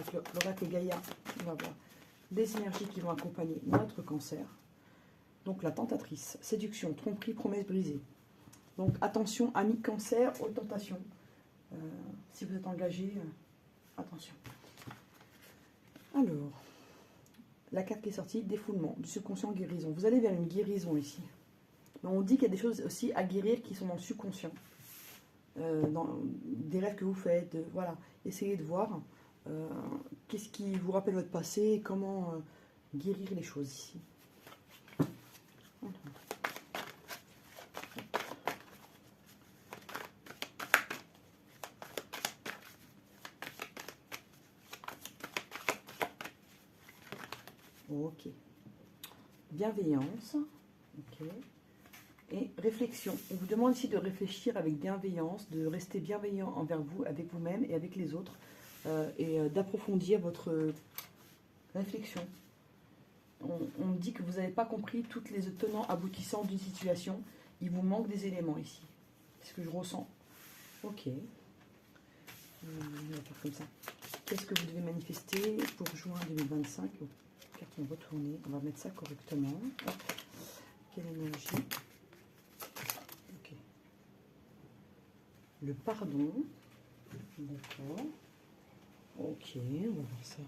avec l'oracle Gaïa, on va voir des énergies qui vont accompagner notre cancer. Donc la tentatrice, séduction, tromperie, promesse brisée. Donc attention, amis cancer, aux tentations. Si vous êtes engagé, attention. Alors, la carte qui est sortie, défoulement, du subconscient, guérison. Vous allez vers une guérison ici. Mais on dit qu'il y a des choses aussi à guérir qui sont dans le subconscient. Dans des rêves que vous faites, voilà. Essayez de voir qu'est-ce qui vous rappelle votre passé et comment guérir les choses ici. Ok. Bienveillance. Ok. Et réflexion. On vous demande ici de réfléchir avec bienveillance, de rester bienveillant envers vous, avec vous-même et avec les autres, et d'approfondir votre réflexion. On me dit que vous n'avez pas compris toutes les tenants aboutissants d'une situation. Il vous manque des éléments ici. C'est ce que je ressens. Ok. On va faire comme ça. Qu'est-ce que vous devez manifester pour juin 2025 ? Cartes vont retourner. On va mettre ça correctement. Hop. Quelle énergie ? Ok. Le pardon. D'accord. Ok, on va voir ça.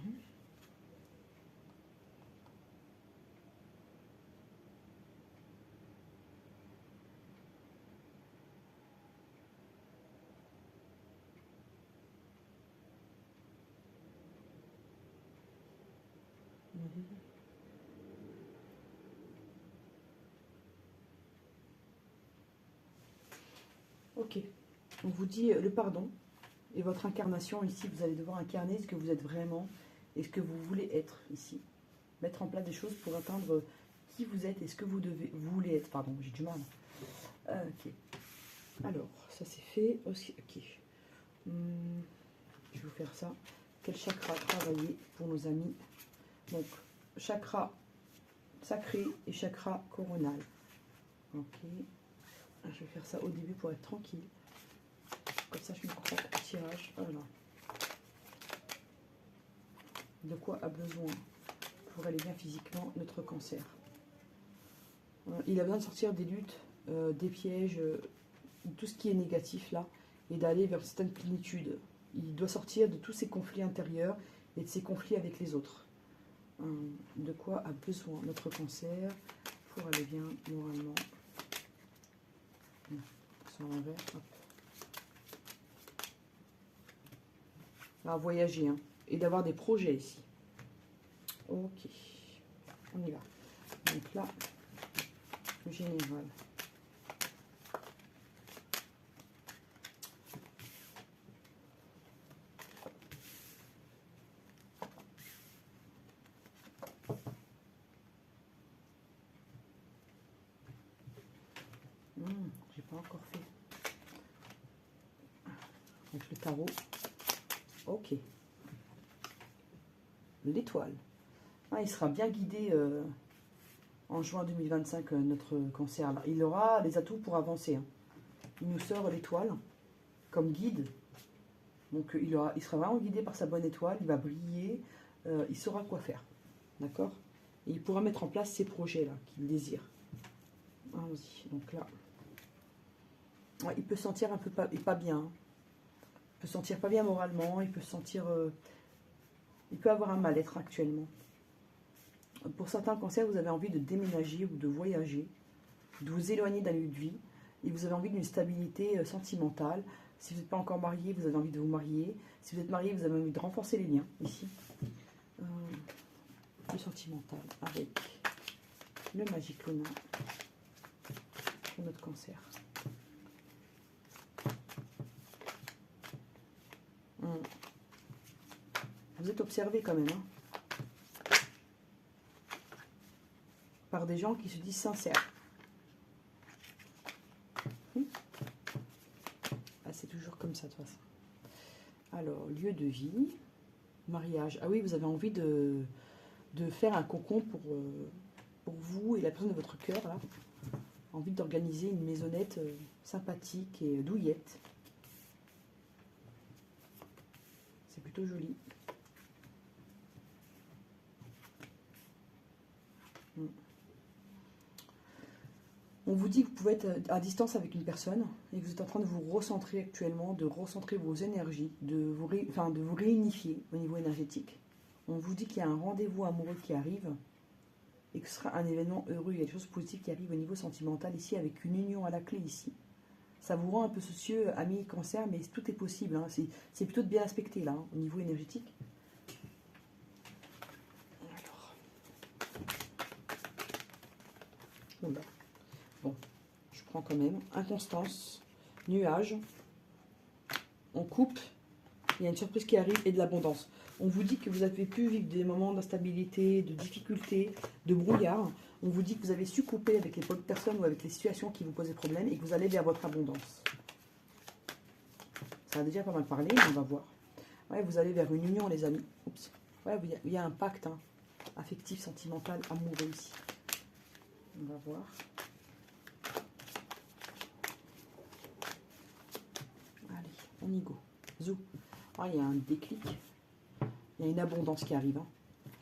Ok, on vous dit le pardon et votre incarnation ici, vous allez devoir incarner ce que vous êtes vraiment et ce que vous voulez être ici. Mettre en place des choses pour atteindre qui vous êtes et ce que vous voulez être. Pardon, j'ai du mal. Ok, alors, ça c'est fait aussi. Ok, je vais vous faire ça. Quel chakra travailler pour nos amis? Donc, chakra sacré et chakra coronal. Ok. Je vais faire ça au début pour être tranquille. Comme ça, je me crois au tirage. Voilà. De quoi a besoin pour aller bien physiquement notre cancer? Il a besoin de sortir des luttes, des pièges, tout ce qui est négatif là, et d'aller vers une certaine plénitude. Il doit sortir de tous ces conflits intérieurs et de ces conflits avec les autres. De quoi a besoin notre cancer pour aller bien moralement? À l'envers. À voyager et d'avoir des projets ici. Ok, on y va. Donc là, le général. J'ai pas encore fait. Donc le tarot. Ok. L'étoile. Il sera bien guidé en juin 2025, notre cancer. Là. Il aura les atouts pour avancer. Il nous sort l'étoile comme guide. Donc il sera vraiment guidé par sa bonne étoile. Il va briller. Il saura quoi faire. D'accord? Et il pourra mettre en place ses projets là qu'il désire. Allons-y. Donc là. Ouais, il peut se sentir un peu pas bien. Il peut se sentir pas bien moralement. Il peut se sentir... il peut avoir un mal-être actuellement. Pour certains cancers, vous avez envie de déménager ou de voyager, de vous éloigner d'un lieu de vie, et vous avez envie d'une stabilité sentimentale. Si vous n'êtes pas encore marié, vous avez envie de vous marier. Si vous êtes marié, vous avez envie de renforcer les liens, ici. Le sentimental, avec le Magic Luna pour notre cancer. Vous êtes observé quand même, par des gens qui se disent sincères. C'est toujours comme ça de toute façon. Alors, lieu de vie, mariage. Ah oui, vous avez envie de faire un cocon pour vous et la personne de votre cœur, là. Envie d'organiser une maisonnette sympathique et douillette. C'est plutôt joli. On vous dit que vous pouvez être à distance avec une personne et que vous êtes en train de vous recentrer actuellement, de recentrer vos énergies, de vous réunifier au niveau énergétique. On vous dit qu'il y a un rendez-vous amoureux qui arrive et que ce sera un événement heureux. Il y a des choses positives qui arrivent au niveau sentimental ici avec une union à la clé ici. Ça vous rend un peu soucieux, amis cancer, mais tout est possible. Hein. C'est plutôt de bien aspecter là, hein, au niveau énergétique. Alors. Oula. Bon, je prends quand même. Inconstance, nuage, on coupe, il y a une surprise qui arrive et de l'abondance. On vous dit que vous avez pu vivre des moments d'instabilité, de difficulté, de brouillard. On vous dit que vous avez su couper avec les personnes ou avec les situations qui vous posaient problème et que vous allez vers votre abondance. Ça a déjà pas mal parlé, mais on va voir. Ouais, vous allez vers une union, les amis. Oups. Ouais, il y a un pacte hein, affectif, sentimental, amoureux ici. On va voir. Allez, on y go. Zou. Ah, il y a un déclic. Il y a une abondance qui arrive. Hein.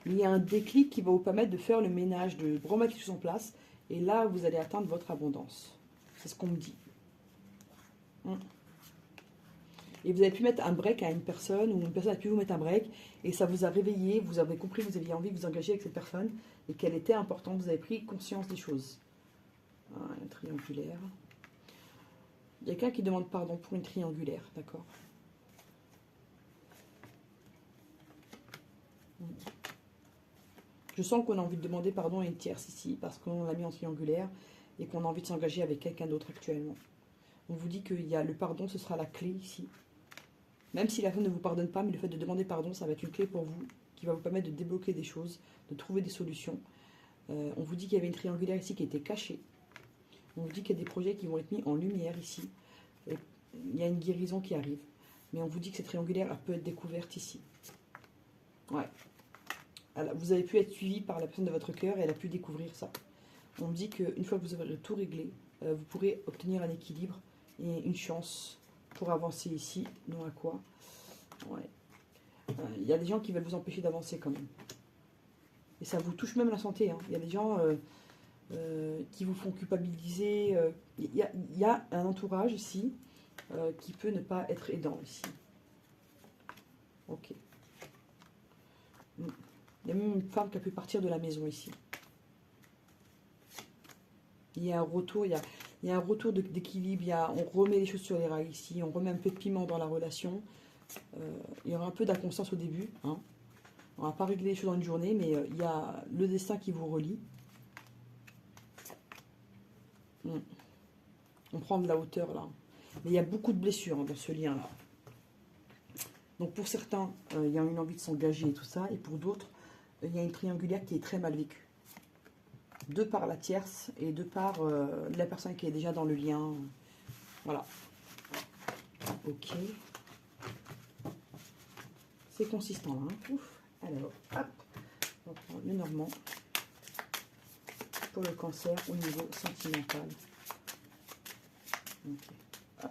Il y a un déclic qui va vous permettre de faire le ménage, de remettre les choses en place. Et là, vous allez atteindre votre abondance. C'est ce qu'on me dit. Et vous avez pu mettre un break à une personne, ou une personne a pu vous mettre un break, et ça vous a réveillé, vous avez compris que vous aviez envie de vous engager avec cette personne, et qu'elle était importante, vous avez pris conscience des choses. Un triangulaire. Il y a quelqu'un qui demande pardon pour une triangulaire, d'accord. Je sens qu'on a envie de demander pardon à une tierce ici, parce qu'on l'a mis en triangulaire, et qu'on a envie de s'engager avec quelqu'un d'autre actuellement. On vous dit qu'il y a le pardon, ce sera la clé ici. Même si la personne ne vous pardonne pas, mais le fait de demander pardon, ça va être une clé pour vous, qui va vous permettre de débloquer des choses, de trouver des solutions. On vous dit qu'il y avait une triangulaire ici qui était cachée. On vous dit qu'il y a des projets qui vont être mis en lumière ici. Et il y a une guérison qui arrive. Mais on vous dit que cette triangulaire, elle peut être découverte ici. Ouais. Alors, vous avez pu être suivi par la personne de votre cœur et elle a pu découvrir ça. On me dit qu'une fois que vous aurez tout réglé, vous pourrez obtenir un équilibre et une chance pour avancer ici. Non à quoi? Ouais. Il y a des gens qui veulent vous empêcher d'avancer quand même. Et ça vous touche même la santé. Hein. Il y a des gens qui vous font culpabiliser. Il y a un entourage ici qui peut ne pas être aidant ici. Ok. Il y a même une femme qui a pu partir de la maison ici. Il y a un retour, il y a un retour d'équilibre. On remet les choses sur les rails ici. On remet un peu de piment dans la relation. Il y aura un peu d'inconscience au début. Hein. On ne va pas régler les choses dans une journée, mais il y a le destin qui vous relie. On prend de la hauteur là. Mais il y a beaucoup de blessures hein, dans ce lien-là. Donc pour certains, il y a une envie de s'engager et tout ça. Et pour d'autres, il y a une triangulaire qui est très mal vécue. De par la tierce et de par la personne qui est déjà dans le lien. Voilà. Ok. C'est consistant là. Hein. Ouf. Alors, hop. On prend le normand pour le cancer au niveau sentimental. Ok. Hop.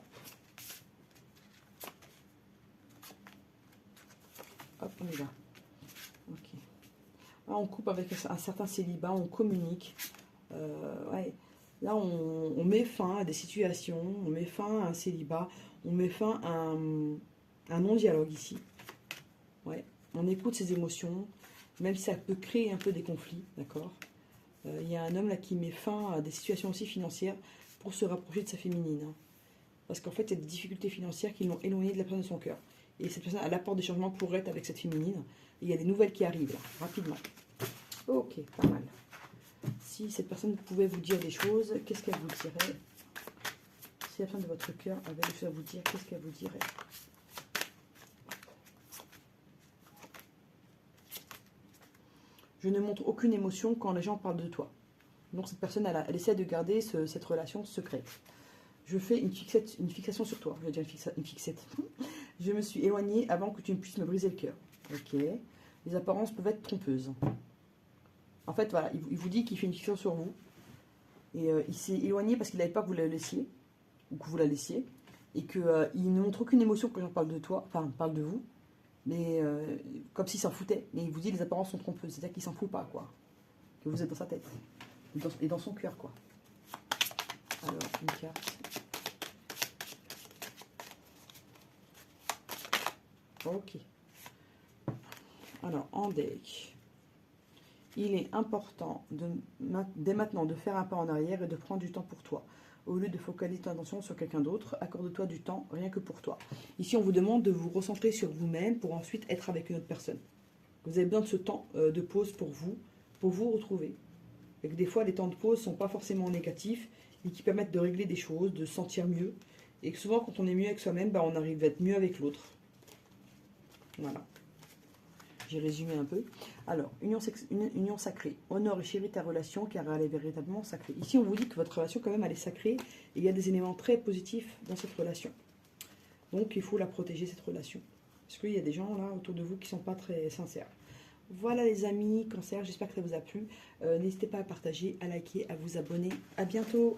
Hop, on y va. Ok. Là, on coupe avec un certain célibat, on communique. Ouais. Là, on met fin à des situations, on met fin à un célibat, on met fin à un non-dialogue ici. Ouais. On écoute ses émotions, même si ça peut créer un peu des conflits, d'accord. Il y a un homme là qui met fin à des situations aussi financières pour se rapprocher de sa féminine. Hein. Parce qu'en fait, il y a des difficultés financières qui l'ont éloigné de la personne de son cœur. Et cette personne, elle apporte des changements pour être avec cette féminine. Et il y a des nouvelles qui arrivent là, rapidement. Ok, pas mal. Si cette personne pouvait vous dire des choses, qu'est-ce qu'elle vous dirait? Si la personne de votre cœur avait des choses à vous dire, qu'est-ce qu'elle vous dirait? Je ne montre aucune émotion quand les gens parlent de toi. Donc cette personne, elle essaie de garder cette relation secrète. Je fais une fixation sur toi. Je vais dire une fixette. Je me suis éloignée avant que tu ne puisses me briser le cœur. Ok. Les apparences peuvent être trompeuses. En fait, voilà, il vous dit qu'il fait une fixation sur vous. Et il s'est éloigné parce qu'il n'avait pas que vous la laissiez. Ou que vous la laissiez. Et qu'il ne montre aucune émotion quand les gens parlent de toi. Enfin, parlent de vous. Mais comme s'il s'en foutait. Mais il vous dit les apparences sont trompeuses. C'est-à-dire qu'il s'en fout pas, quoi. Que vous êtes dans sa tête. Et dans son cœur, quoi. Alors, une carte. Ok. Alors, en deck, il est important dès maintenant de faire un pas en arrière et de prendre du temps pour toi. Au lieu de focaliser ton attention sur quelqu'un d'autre, accorde-toi du temps rien que pour toi. Ici, on vous demande de vous recentrer sur vous-même pour ensuite être avec une autre personne. Vous avez besoin de ce temps de pause pour vous retrouver. Et que des fois, les temps de pause ne sont pas forcément négatifs et qui permettent de régler des choses, de se sentir mieux. Et que souvent, quand on est mieux avec soi-même, on arrive à être mieux avec l'autre. Voilà. J'ai résumé un peu. Alors, union sacrée. Honore et chéris ta relation car elle est véritablement sacrée. Ici, on vous dit que votre relation, quand même, elle est sacrée. Et il y a des éléments très positifs dans cette relation. Donc, il faut la protéger, cette relation. Parce qu'il y a des gens, là, autour de vous qui ne sont pas très sincères. Voilà, les amis, Cancer, j'espère que ça vous a plu. N'hésitez pas à partager, à liker, à vous abonner. À bientôt.